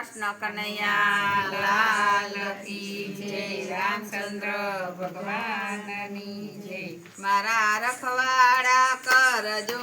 કૃષ્ણ કનૈયા લાલ કી જય, રામચંદ્ર ભગવાનની જય। મારા રખવાડા કરજો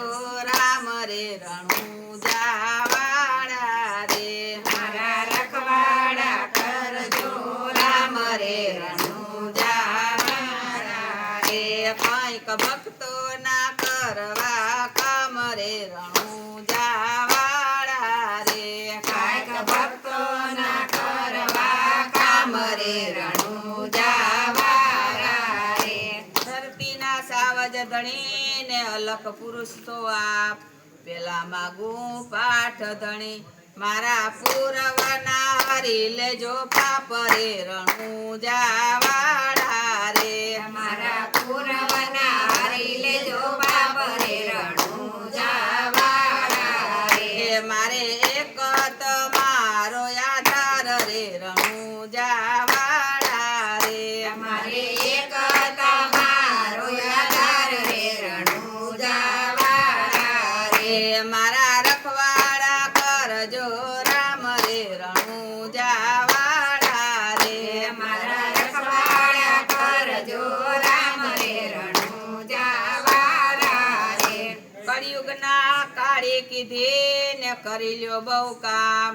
રામ રે રણુજા વાળા રે, મારા રખવાડા કરજો રામ રે રણુજા વાળા રે, કંઈક ભક્તો ના કરવા કામ રે રણુજા વાળા રે, કાંઈક ભક્તોના કરવા કામ રે રણુજા વાળા રે। ધરતીના સાવજ ધણી ને અલખ પુરુષ તો આપ, પેલા માગું પાઠ ધણી મારા પૂરવના હરી લેજો પાપ રે રણુજા વાળા રે, મારા પૂરવના હરી લેજો પાપ રે રણુજા વાળા રે। હે મારે એક તમારો આધાર રે રણુજા વાળા રે, મારે એક તમારો આધાર રે રણુજા વાળા રે। હે મારા રખવાડા કરજો રામ રે રણુજા વાળા રે, મારા રખવાડા કરજો રામ રે રણુજા વાળા રે। કળિયુગના કાળી કીધી ને કરી લ્યો બહુ કામ,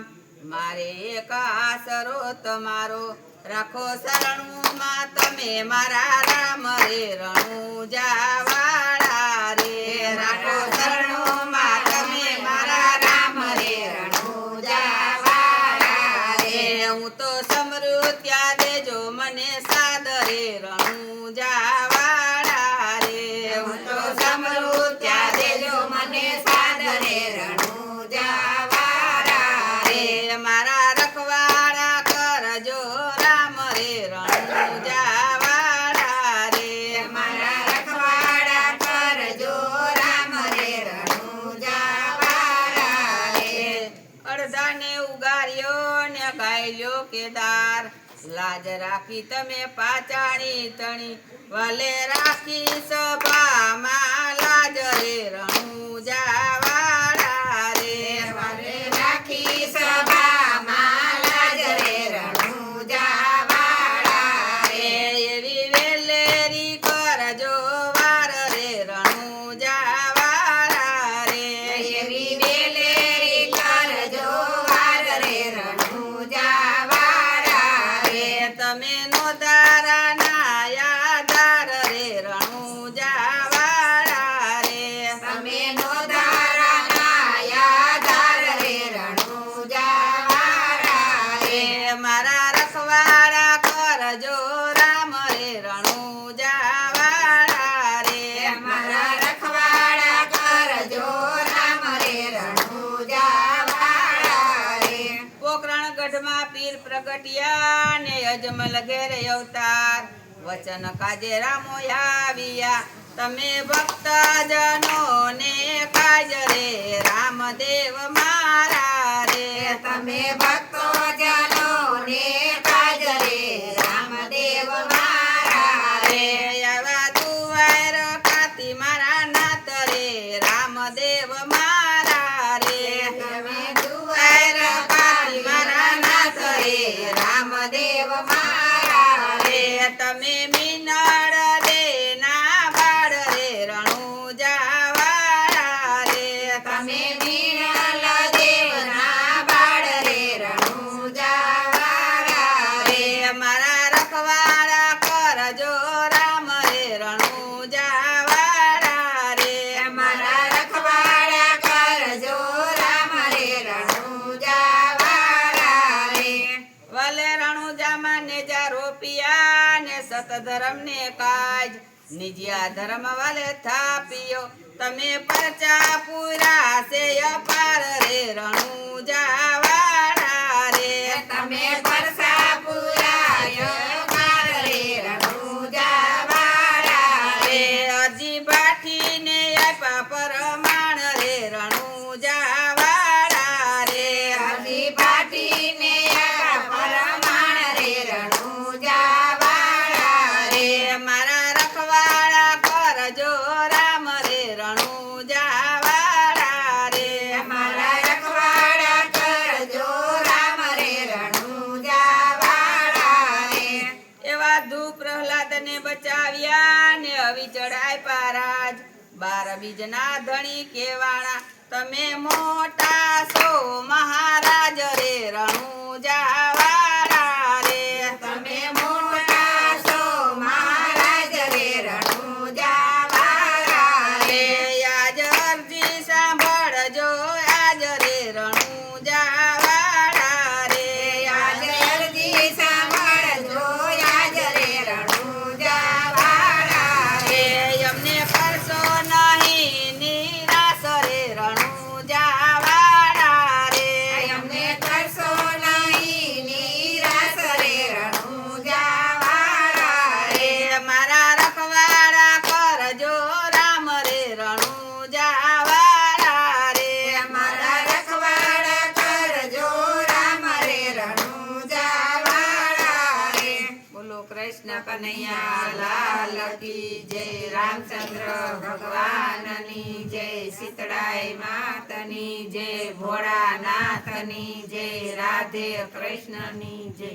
મારે એક આસરો તમારો રાખો શરણુમાં તમે મારા રામ રે રણુજા વાળા રે, રાખો શરણુમાં તમે મારા રામ રે રણુજા વાળા રે। હું તો સમરું ત્યાં દેજો મને સાદરે રણુજા વાળા રે, હું તો સમરું ત્યાં દેજો મને સાદરે રણુજા વાળા રે। મારા રખવાડા કરજો રામ રે રણુજા વાળા રે, મારા રખવાડા કરજો રામ રે રણુજા વાળા રે। અડધાને ઉગાર્યો ને ગાયલ્યો કેદાર, લાજ રાખી તમે પાચાણી તણી વાલે રાખી સભામાં લાજ રે રણુજા વાળા રે, વાલે રાખી સભામાં લાજ રે રણુજા વાળા રે। એવી વેલેરી કરજો વાર રે રણુજા વાળા રે, એવી વેલેરી કરજો વાર રે રણુજા વાળા રે। તમે નો તારા નાયાદાર રે રણુજા વાળા રે, તમે નો ધારા નાયાદાર રે રણુજા વાળા રે। મારા રખવાડા કરજો રામ રે રણુજા વાળા રે, મારા રખવાડા કરજો રામ રે રણુજા વાળા રે। પોકરણ ગઢમાં પીર પ્રગટ્યા ને અજમલ ઘેરે અવતાર, વચન કાજે રામો આવ્યા તમે ભક્તજનો ને કાજ રે રામદેવ મારા રે, તમે ભક્તો જનો ને કાજ રે રામદેવ મારા રે। આવા તુવાર કાતી મારા નાથ રે રામદેવ મારા રે, તમે દુવાર કાઢી મારા નાથ રે રામદેવ મારા રે। તમે મીનળ દેના બાળ રે રણુજા વાળા રે, તમે મીણલ દેવના બાળ રે રણુજા વાળા રે। મારા રખવાડા કરજો રામ રે રણુજા વાળા રે, મારા રખવાડા કરજો રામ રે રણુજા વાળા રે। વલે રણુજામાં નેજા રોપિયા ને સત ધર્મ ને કાજ, નિજ્યા ધર્મ વાલે થાપ્યો તમે પરચા પૂરા છે અપાર રે રણુજા વાળા રે, તમે પરસા પુરાય માર રે રણુજા વાળા રે। અરજી બાઠીને આપ્યા પરમાણ રે રણુજા વાળા રે, હજી પાટીને આ પરમાણ રે રણુજા વાળા રે। મારા રખવાડા કરજો રામ રે રણુજા વાળા રે, મારા રખવાડા કરજો રામ રે તને બચાવ્યા ને અવી ચડાય પારાજ 12 બીજના ધણી કેવાણા તમે મોટા છો મહારાજ રે રણુજાવાળા રે તમે મોટા છો મહારાજ રે રણુજાવાળા રે આજ અરજી સાંભળજો આજ રે રણુજાવાળા રે આજ અરજી સાંભળજો આજ રે રણુજાવાળા રે અમને કરશો નહીં નિરાશ રે રણુજાવાળા રે અમને કરશો નહીં નિરાશ રે રણુજાવાળા રે મારા રખવાડા કરજો રામ રે રણુજાવાળા રે મારા રખવાડા કરજો રામ રે રણુજાવાળા રે બોલો કૃષ્ણ કનૈયા લાલ કી જય રામચંદ્ર ભગવાનની જય શીતળાઈ માતની જય ભોળાનાથની જય રાધે કૃષ્ણની જય